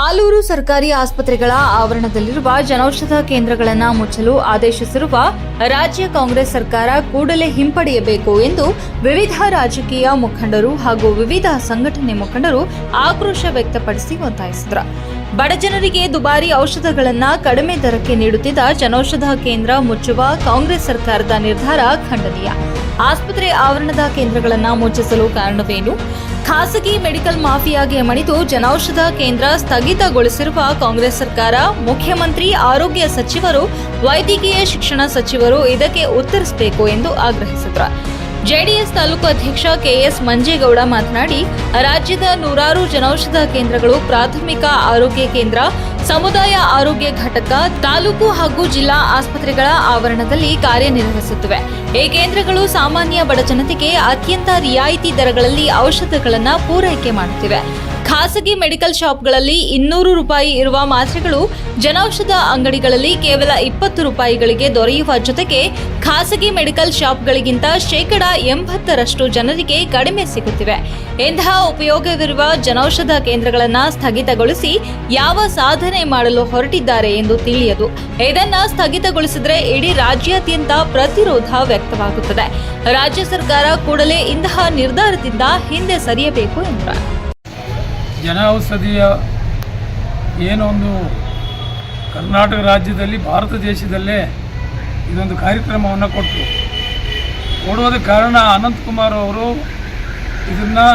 ಆಲೂರು ಸರ್ಕಾರಿ ಆಸ್ಪತ್ರೆಗಳ ಆವರಣದಲ್ಲಿರುವ ಜನೌಷಧ ಕೇಂದ್ರಗಳನ್ನು ಮುಚ್ಚಲು ಆದೇಶಿಸಿರುವ ರಾಜ್ಯ ಕಾಂಗ್ರೆಸ್ ಸರ್ಕಾರ ಕೂಡಲೇ ಹಿಂಪಡೆಯಬೇಕು ಎಂದು ವಿವಿಧ ರಾಜಕೀಯ ಮುಖಂಡರು ಹಾಗೂ ವಿವಿಧ ಸಂಘಟನೆ ಮುಖಂಡರು ಆಕ್ರೋಶ ವ್ಯಕ್ತಪಡಿಸಿ ಒತ್ತಾಯಿಸಿದರು. ಬಡಜನರಿಗೆ ದುಬಾರಿ ಔಷಧಗಳನ್ನು ಕಡಿಮೆ ದರಕ್ಕೆ ನೀಡುತ್ತಿದ್ದ ಜನೌಷಧ ಕೇಂದ್ರ ಮುಚ್ಚುವ ಕಾಂಗ್ರೆಸ್ ಸರ್ಕಾರದ ನಿರ್ಧಾರ ಖಂಡನೀಯ. ಆಸ್ಪತ್ರೆ ಆವರಣದ ಕೇಂದ್ರಗಳನ್ನು ಮುಚ್ಚಿಸಲು ಕಾರಣವೇನು? ಖಾಸಗಿ ಮೆಡಿಕಲ್ ಮಾಫಿಯಾಗೆ ಮಣಿದು ಜನೌಷಧ ಕೇಂದ್ರ ಸ್ಥಗಿತಗೊಳಿಸಿರುವ ಕಾಂಗ್ರೆಸ್ ಸರ್ಕಾರ, ಮುಖ್ಯಮಂತ್ರಿ, ಆರೋಗ್ಯ ಸಚಿವರು, ವೈದ್ಯಕೀಯ ಶಿಕ್ಷಣ ಸಚಿವರು ಇದಕ್ಕೆ ಉತ್ತರಿಸಬೇಕು ಎಂದು ಆಗ್ರಹಿಸಿದರು. ಜೆಡಿಎಸ್ ತಾಲೂಕು ಅಧ್ಯಕ್ಷ ಕೆಎಸ್ ಮಂಜೇಗೌಡ ಮಾತನಾಡಿ, ರಾಜ್ಯದ ನೂರಾರು ಜನೌಷಧ ಕೇಂದ್ರಗಳು ಪ್ರಾಥಮಿಕ ಆರೋಗ್ಯ ಕೇಂದ್ರ, ಸಮುದಾಯ ಆರೋಗ್ಯ ಘಟಕ, ತಾಲೂಕು ಹಾಗೂ ಜಿಲ್ಲಾ ಆಸ್ಪತ್ರೆಗಳ ಆವರಣದಲ್ಲಿ ಕಾರ್ಯನಿರ್ವಹಿಸುತ್ತಿವೆ. ಈ ಕೇಂದ್ರಗಳು ಸಾಮಾನ್ಯ ಬಡ ಜನತೆಗೆ ಅತ್ಯಂತ ರಿಯಾಯಿತಿ ದರಗಳಲ್ಲಿ ಔಷಧಗಳನ್ನು ಪೂರೈಕೆ ಮಾಡುತ್ತಿವೆ. ಖಾಸಗಿ ಮೆಡಿಕಲ್ ಶಾಪ್ಗಳಲ್ಲಿ 200 ರೂಪಾಯಿ ಇರುವ ಮಾತ್ರೆಗಳು ಜನೌಷಧ ಅಂಗಡಿಗಳಲ್ಲಿ ಕೇವಲ 20 ರೂಪಾಯಿಗಳಿಗೆ ದೊರೆಯುವ ಜೊತೆಗೆ ಖಾಸಗಿ ಮೆಡಿಕಲ್ ಶಾಪ್ಗಳಿಗಿಂತ 80% ಜನರಿಗೆ ಕಡಿಮೆ ಸಿಗುತ್ತಿವೆ. ಇಂತಹ ಉಪಯೋಗವಿರುವ ಜನೌಷಧ ಕೇಂದ್ರಗಳನ್ನು ಸ್ಥಗಿತಗೊಳಿಸಿ ಯಾವ ಸಾಧನೆ ಮಾಡಲು ಹೊರಟಿದ್ದಾರೆ ಎಂದು ತಿಳಿಯದು. ಇದನ್ನು ಸ್ಥಗಿತಗೊಳಿಸಿದರೆ ಇಡೀ ರಾಜ್ಯಾದ್ಯಂತ ಪ್ರತಿರೋಧ ವ್ಯಕ್ತವಾಗುತ್ತದೆ. ರಾಜ್ಯ ಸರ್ಕಾರ ಕೂಡಲೇ ಇಂತಹ ನಿರ್ಧಾರದಿಂದ ಹಿಂದೆ ಸರಿಯಬೇಕು ಎಂದರು. ಜನೌಷಧಿಯ ಏನೊಂದು ಕರ್ನಾಟಕ ರಾಜ್ಯದಲ್ಲಿ, ಭಾರತ ದೇಶದಲ್ಲೇ ಇದೊಂದು ಕಾರ್ಯಕ್ರಮವನ್ನು ಕೊಡೋದಕ್ಕೆ ಕಾರಣ ಅನಂತಕುಮಾರ್ ಅವರು ಇದನ್ನು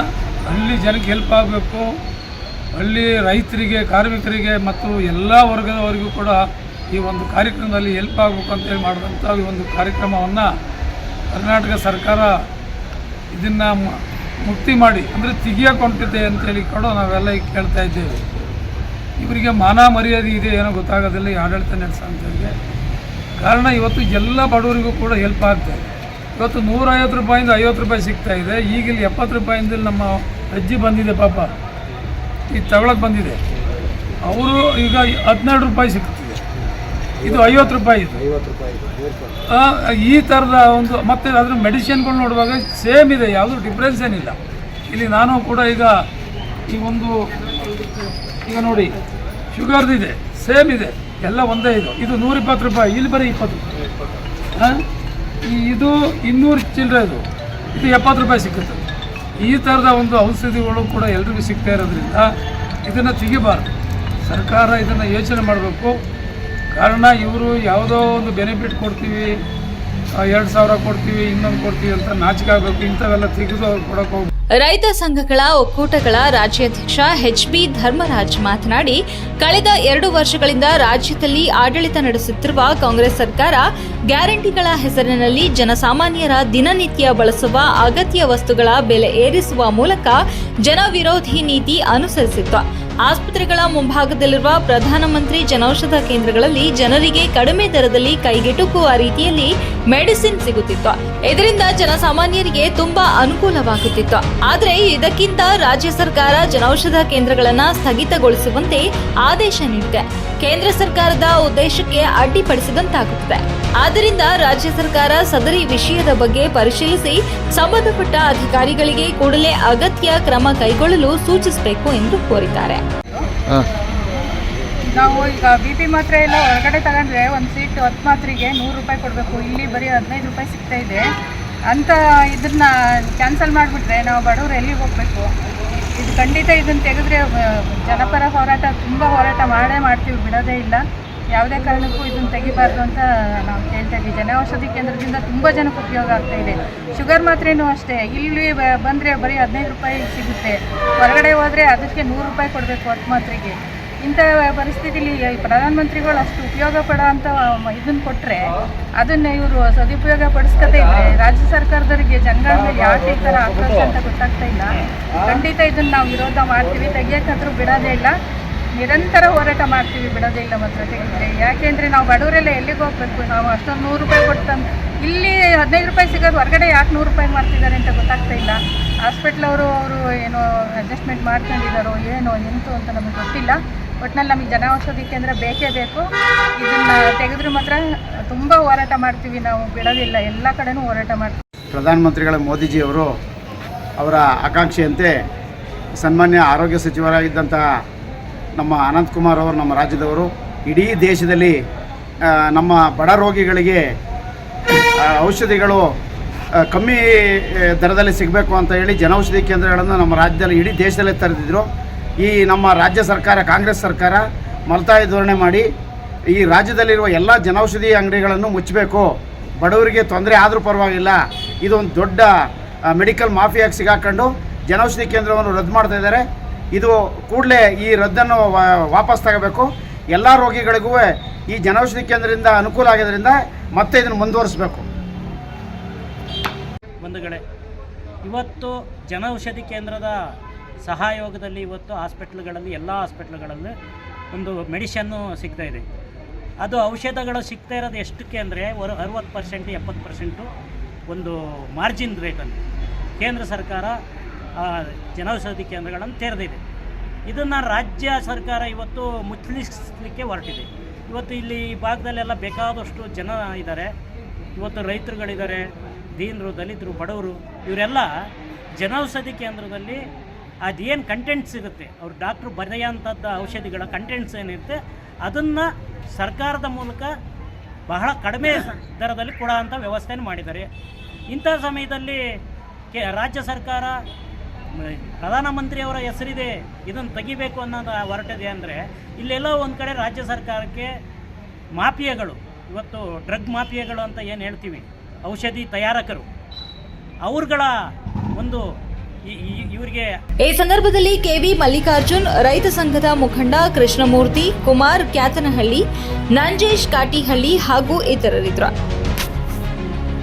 ಹಳ್ಳಿ ಜನಕ್ಕೆ ಹೆಲ್ಪ್ ಆಗಬೇಕು, ಹಳ್ಳಿ ರೈತರಿಗೆ, ಕಾರ್ಮಿಕರಿಗೆ ಮತ್ತು ಎಲ್ಲ ವರ್ಗದವರಿಗೂ ಕೂಡ ಈ ಒಂದು ಕಾರ್ಯಕ್ರಮದಲ್ಲಿ ಹೆಲ್ಪ್ ಆಗಬೇಕು ಅಂತೇಳಿ ಮಾಡಿದಂಥ ಈ ಒಂದು ಕಾರ್ಯಕ್ರಮವನ್ನು ಕರ್ನಾಟಕ ಸರ್ಕಾರ ಇದನ್ನು ಮುಕ್ತಿ ಮಾಡಿ ಅಂದರೆ ತೆಗಿಯಕೊಂಡಿದೆ ಅಂತೇಳಿ ಕೂಡ ನಾವೆಲ್ಲ ಈಗ ಕೇಳ್ತಾ ಇದ್ದೇವೆ. ಇವರಿಗೆ ಮಾನ ಮರ್ಯಾದೆ ಇದೆ ಏನೋ ಗೊತ್ತಾಗೋದಿಲ್ಲ ಈ ಆಡಳಿತ ನಡೆಸೋಂಥವ್ರಿಗೆ. ಕಾರಣ ಇವತ್ತು ಎಲ್ಲ ಬಡವರಿಗೂ ಕೂಡ ಹೆಲ್ಪ್ ಆಗ್ತಾಯಿದೆ. ಇವತ್ತು 150 ರೂಪಾಯಿಂದ 50 ರೂಪಾಯಿ ಸಿಗ್ತಾಯಿದೆ. ಈಗ ಇಲ್ಲಿ 70 ರೂಪಾಯಿಂದ ನಮ್ಮ ಅಜ್ಜಿ ಬಂದಿದೆ, ಪಾಪ ಇದು ತಗೊಳಕ್ಕೆ ಬಂದಿದೆ, ಅವರು ಈಗ 12 ರೂಪಾಯಿ ಸಿಗ್ತಿದೆ, ಇದು 50 ರೂಪಾಯಿ ಇದು. ಈ ಥರದ ಒಂದು ಮತ್ತೆ ಅದ್ರ ಮೆಡಿಸಿನ್ಗಳು ನೋಡುವಾಗ ಸೇಮ್ ಇದೆ, ಯಾವುದೂ ಡಿಫ್ರೆನ್ಸ್ ಏನಿಲ್ಲ. ಇಲ್ಲಿ ನಾನು ಕೂಡ ಈಗ ಈ ಒಂದು ಈಗ ನೋಡಿ ಶುಗರ್ದಿದೆ, ಸೇಮ್ ಇದೆ, ಎಲ್ಲ ಒಂದೇ ಇದು 120 ರೂಪಾಯಿ, ಇಲ್ಲಿ ಬರೀ 20 ರೂಪಾಯಿ. ಇದು 200 ಚಿಲ್ಲರೆ, ಇದು 70 ರೂಪಾಯಿ ಸಿಕ್ಕುತ್ತೆ. ಈ ಥರದ ಒಂದು ಔಷಧಿಗಳು ಕೂಡ ಎಲ್ರಿಗೂ ಸಿಗ್ತಾ ಇರೋದ್ರಿಂದ ಇದನ್ನು ತೆಗಿಬಾರ್ದು. ಸರ್ಕಾರ ಇದನ್ನು ಯೋಚನೆ ಮಾಡಬೇಕು. ಕಾರಣ ಇವರು ಯಾವುದೋ ಒಂದು ಬೆನಿಫಿಟ್ ಕೊಡ್ತೀವಿ, 2,000 ಕೊಡ್ತೀವಿ, ಇನ್ನೊಂದು ಕೊಡ್ತೀವಿ ಅಂತ ನಾಚಿಕೆ ಆಗಬೇಕು. ಇಂಥವೆಲ್ಲ ತೆಗೆದು ಅವ್ರು ಕೊಡೋಕೆ ಹೋಗಿ. ರೈತ ಸಂಘಗಳ ಒಕ್ಕೂಟಗಳ ರಾಜ್ಯಾಧ್ಯಕ್ಷ HB ಧರ್ಮರಾಜ್ ಮಾತನಾಡಿ, ಕಳೆದ 2 ವರ್ಷಗಳಿಂದ ರಾಜ್ಯದಲ್ಲಿ ಆಡಳಿತ ನಡೆಸುತ್ತಿರುವ ಕಾಂಗ್ರೆಸ್ ಸರ್ಕಾರ ಗ್ಯಾರಂಟಿಗಳ ಹೆಸರಿನಲ್ಲಿ ಜನಸಾಮಾನ್ಯರ ದಿನನಿತ್ಯ ಬಳಸುವ ಅಗತ್ಯ ವಸ್ತುಗಳ ಬೆಲೆ ಏರಿಸುವ ಮೂಲಕ ಜನ ವಿರೋಧಿ ನೀತಿ ಅನುಸರಿಸಿತ್ತು. ಆಸ್ಪತ್ರೆಗಳ ಮುಂಭಾಗದಲ್ಲಿರುವ ಪ್ರಧಾನಮಂತ್ರಿ ಜನೌಷಧ ಕೇಂದ್ರಗಳಲ್ಲಿ ಜನರಿಗೆ ಕಡಿಮೆ ದರದಲ್ಲಿ ಕೈಗೆಟುಕುವ ರೀತಿಯಲ್ಲಿ ಮೆಡಿಸಿನ್ ಸಿಗುತ್ತಿತ್ತು. ಇದರಿಂದ ಜನಸಾಮಾನ್ಯರಿಗೆ ತುಂಬಾ ಅನುಕೂಲವಾಗುತ್ತಿತ್ತು. ಆದರೆ ಇದಕ್ಕಿಂತ ರಾಜ್ಯ ಸರ್ಕಾರ ಜನೌಷಧ ಕೇಂದ್ರಗಳನ್ನು ಸ್ಥಗಿತಗೊಳಿಸುವಂತೆ ಆದೇಶ ನೀಡಿದೆ. ಕೇಂದ್ರ ಸರ್ಕಾರದ ಉದ್ದೇಶಕ್ಕೆ ಅಡ್ಡಿಪಡಿಸಿದಂತಾಗುತ್ತದೆ. ಆದ್ದರಿಂದ ರಾಜ್ಯ ಸರ್ಕಾರ ಸದರಿ ವಿಷಯದ ಬಗ್ಗೆ ಪರಿಶೀಲಿಸಿ ಸಂಬಂಧಪಟ್ಟ ಅಧಿಕಾರಿಗಳಿಗೆ ಕೂಡಲೇ ಅಗತ್ಯ ಕ್ರಮ ಕೈಗೊಳ್ಳಲು ಸೂಚಿಸಬೇಕು ಎಂದು ಕೋರಿದ್ದಾರೆ. ನಾವು ಈಗ BP ಮಾತ್ರೆ ಎಲ್ಲ ಹೊರಗಡೆ ತಗೊಂಡ್ರೆ ಒಂದು ಸೀಟ್ 10 ಮಾತ್ರೆಗೆ 100 ರೂಪಾಯಿ ಕೊಡಬೇಕು. ಇಲ್ಲಿ ಬರೀ 15 ರೂಪಾಯಿ ಸಿಗ್ತಾ ಇದೆ ಅಂತ ಇದನ್ನ ಕ್ಯಾನ್ಸಲ್ ಮಾಡಿಬಿಟ್ರೆ ನಾವು ಬಡವರು ಎಲ್ಲಿಗೆ ಹೋಗಬೇಕು? ಇದು ಖಂಡಿತ ಇದನ್ನು ತೆಗೆದ್ರೆ ಜನಪರ ಹೋರಾಟ, ತುಂಬ ಹೋರಾಟ ಮಾಡ್ತೀವಿ, ಬಿಡೋದೇ ಇಲ್ಲ. ಯಾವುದೇ ಕಾರಣಕ್ಕೂ ಇದನ್ನು ತೆಗಿಬಾರ್ದು ಅಂತ ನಾವು ಕೇಳ್ತಾ ಇದ್ದೀವಿ. ಜನೌಷಧಿ ಕೇಂದ್ರದಿಂದ ತುಂಬ ಜನಕ್ಕೆ ಉಪಯೋಗ ಆಗ್ತಾ ಇದೆ. ಶುಗರ್ ಮಾತ್ರೆನೂ ಅಷ್ಟೇ, ಇಲ್ಲಿ ಬಂದರೆ ಬರೀ 15 ರೂಪಾಯಿ ಸಿಗುತ್ತೆ, ಹೊರಗಡೆ ಹೋದರೆ ಅದಕ್ಕೆ 100 ರೂಪಾಯಿ ಕೊಡಬೇಕು 10 ಮಾತ್ರೆಗೆ. ಇಂಥ ಪರಿಸ್ಥಿತಿಲಿ ಪ್ರಧಾನಮಂತ್ರಿಗಳು ಅಷ್ಟು ಉಪಯೋಗ ಪಡೋ ಅಂತ ಇದನ್ನು ಕೊಟ್ಟರೆ ಅದನ್ನು ಇವರು ಸದುಪಯೋಗ ಪಡಿಸ್ಕೊತಾ ಇದ್ದರೆ ರಾಜ್ಯ ಸರ್ಕಾರದವರಿಗೆ ಜನಗಳ ಮೇಲೆ ಯಾಕೆ ಈ ಥರ ಆಕ್ರೋಶ ಅಂತ ಗೊತ್ತಾಗ್ತಾ ಇಲ್ಲ. ಖಂಡಿತ ಇದನ್ನು ನಾವು ವಿರೋಧ ಮಾಡ್ತೀವಿ, ತೆಗಿಯೋಕ್ಕಾದ್ರೂ ಬಿಡೋದೇ ಇಲ್ಲ. ನಿರಂತರ ಹೋರಾಟ ಮಾಡ್ತೀವಿ, ಬಿಡೋದೇ ಇಲ್ಲ ಮಾತ್ರ ತೆಗೆದ್ರೆ. ಯಾಕೆಂದರೆ ನಾವು ಬಡವರೆಲ್ಲ ಎಲ್ಲಿಗೆ ಹೋಗ್ಬೇಕು? ನಾವು ಅಷ್ಟೊಂದು 100 ರೂಪಾಯಿ ಕೊಡ್ತಂದು ಇಲ್ಲಿ 15 ರೂಪಾಯಿ ಸಿಗೋದು, ಹೊರಗಡೆ ಯಾಕೆ 100 ರೂಪಾಯಿ ಮಾಡ್ತಿದ್ದಾರೆ ಅಂತ ಗೊತ್ತಾಗ್ತಾ ಇಲ್ಲ. ಹಾಸ್ಪಿಟ್ಲವರು ಏನೋ ಅಡ್ಜಸ್ಟ್ಮೆಂಟ್ ಮಾಡ್ಕೊಂಡಿದ್ದಾರೋ ಏನೋ ಎಂತು ಅಂತ ನಮಗೆ ಗೊತ್ತಿಲ್ಲ. ಒಟ್ಟಿನಲ್ಲಿ ನಮಗೆ ಜನೌಷಧಿ ಕೇಂದ್ರ ಬೇಕೇ ಬೇಕು. ಇದನ್ನು ತೆಗೆದ್ರೆ ಮಾತ್ರ ತುಂಬ ಹೋರಾಟ ಮಾಡ್ತೀವಿ, ನಾವು ಬಿಡೋದಿಲ್ಲ, ಎಲ್ಲ ಕಡೆನೂ ಹೋರಾಟ ಮಾಡ್ತೀವಿ. ಪ್ರಧಾನಮಂತ್ರಿಗಳ ಮೋದಿಜಿಯವರು ಅವರ ಆಕಾಂಕ್ಷೆಯಂತೆ ಸನ್ಮಾನ್ಯ ಆರೋಗ್ಯ ಸಚಿವರಾಗಿದ್ದಂಥ ನಮ್ಮ ಅನಂತಕುಮಾರ್ ಅವರು, ನಮ್ಮ ರಾಜ್ಯದವರು ಇಡೀ ದೇಶದಲ್ಲಿ ನಮ್ಮ ಬಡ ರೋಗಿಗಳಿಗೆ ಔಷಧಿಗಳು ಕಮ್ಮಿ ದರದಲ್ಲಿ ಸಿಗಬೇಕು ಅಂತ ಹೇಳಿ ಜನೌಷಧಿ ಕೇಂದ್ರಗಳನ್ನು ನಮ್ಮ ರಾಜ್ಯದಲ್ಲಿ ಇಡೀ ದೇಶದಲ್ಲೇ ತೆರೆದಿದ್ದರು. ಈ ನಮ್ಮ ರಾಜ್ಯ ಸರ್ಕಾರ, ಕಾಂಗ್ರೆಸ್ ಸರ್ಕಾರ ಮಲತಾಯಿ ಧೋರಣೆ ಮಾಡಿ ಈ ರಾಜ್ಯದಲ್ಲಿರುವ ಎಲ್ಲ ಜನೌಷಧಿ ಅಂಗಡಿಗಳನ್ನು ಮುಚ್ಚಬೇಕು, ಬಡವರಿಗೆ ತೊಂದರೆ ಆದರೂ ಪರವಾಗಿಲ್ಲ, ಇದೊಂದು ದೊಡ್ಡ ಮೆಡಿಕಲ್ ಮಾಫಿಯಾಗಿ ಸಿಗಾಕೊಂಡು ಜನೌಷಧಿ ಕೇಂದ್ರವನ್ನು ರದ್ದು ಮಾಡ್ತಾ ಇದ್ದಾರೆ. ಇದು ಕೂಡಲೇ ಈ ರದ್ದನ್ನು ವಾಪಸ್ ತಗೋಬೇಕು. ಎಲ್ಲ ರೋಗಿಗಳಿಗೂ ಈ ಜನೌಷಧಿ ಕೇಂದ್ರದಿಂದ ಅನುಕೂಲ ಆಗಿದ್ದರಿಂದ ಮತ್ತೆ ಇದನ್ನು ಮುಂದುವರಿಸಬೇಕು. ಬಂಧುಗಳೇ, ಇವತ್ತು ಜನೌಷಧಿ ಕೇಂದ್ರದ ಸಹಯೋಗದಲ್ಲಿ ಇವತ್ತು ಹಾಸ್ಪಿಟ್ಲ್ಗಳಲ್ಲಿ, ಎಲ್ಲ ಹಾಸ್ಪಿಟ್ಲ್ಗಳಲ್ಲಿ ಒಂದು ಮೆಡಿಷನ್ನು ಸಿಗ್ತಾ ಇದೆ. ಅದು ಔಷಧಗಳು ಸಿಗ್ತಾ ಇರೋದು ಎಷ್ಟಕ್ಕೆ ಅಂದರೆ 60% 70% ಒಂದು ಮಾರ್ಜಿನ್ ರೇಟಲ್ಲಿ ಕೇಂದ್ರ ಸರ್ಕಾರ ಜನೌಷಧಿ ಕೇಂದ್ರಗಳನ್ನು ತೆರೆದಿದೆ. ಇದನ್ನು ರಾಜ್ಯ ಸರ್ಕಾರ ಇವತ್ತು ಮುಚ್ಚಲಿಸಲಿಕ್ಕೆ ಹೊರಟಿದೆ. ಇವತ್ತು ಇಲ್ಲಿ ಈ ಭಾಗದಲ್ಲೆಲ್ಲ ಬೇಕಾದಷ್ಟು ಜನ ಇದ್ದಾರೆ. ಇವತ್ತು ರೈತರುಗಳಿದ್ದಾರೆ, ದೀನರು, ದಲಿತರು, ಬಡವರು, ಇವರೆಲ್ಲ ಜನೌಷಧಿ ಕೇಂದ್ರದಲ್ಲಿ ಅದೇನು ಕಂಟೆಂಟ್ಸ್ ಇರುತ್ತೆ, ಅವ್ರು ಡಾಕ್ಟ್ರು ಬರೆಯೋಂಥದ್ದು ಔಷಧಿಗಳ ಕಂಟೆಂಟ್ಸ್ ಏನಿರುತ್ತೆ ಅದನ್ನು ಸರ್ಕಾರದ ಮೂಲಕ ಬಹಳ ಕಡಿಮೆ ದರದಲ್ಲಿ ಕೊಡೋಂಥ ವ್ಯವಸ್ಥೆಯನ್ನು ಮಾಡಿದ್ದಾರೆ. ಇಂಥ ಸಮಯದಲ್ಲಿ ರಾಜ್ಯ ಸರ್ಕಾರ, ಪ್ರಧಾನಮಂತ್ರಿಯವರ ಹೆಸರಿದೆ, ಇದನ್ನು ತೆಗಿಬೇಕು ಅನ್ನೋದು ಹೊರಟಿದೆ ಅಂದರೆ ಇಲ್ಲೆಲ್ಲೋ ಒಂದು ಕಡೆ ರಾಜ್ಯ ಸರ್ಕಾರಕ್ಕೆ ಮಾಫಿಯಾಗಳು, ಇವತ್ತು ಡ್ರಗ್ ಮಾಫಿಯಾಗಳು ಅಂತ ಏನು ಹೇಳ್ತೀವಿ, ಔಷಧಿ ತಯಾರಕರು, ಅವ್ರುಗಳ ಒಂದು ಇವರಿಗೆ. ಈ ಸಂದರ್ಭದಲ್ಲಿ ಕೆವಿ ಮಲ್ಲಿಕಾರ್ಜುನ್, ರೈತ ಸಂಘದ ಮುಖಂಡ ಕೃಷ್ಣಮೂರ್ತಿ, ಕುಮಾರ್ ಕ್ಯಾತನಹಳ್ಳಿ, ನಂಜೇಶ್ ಕಾಟಿಹಳ್ಳಿ ಹಾಗೂ ಇತರರಿದ್ದರು.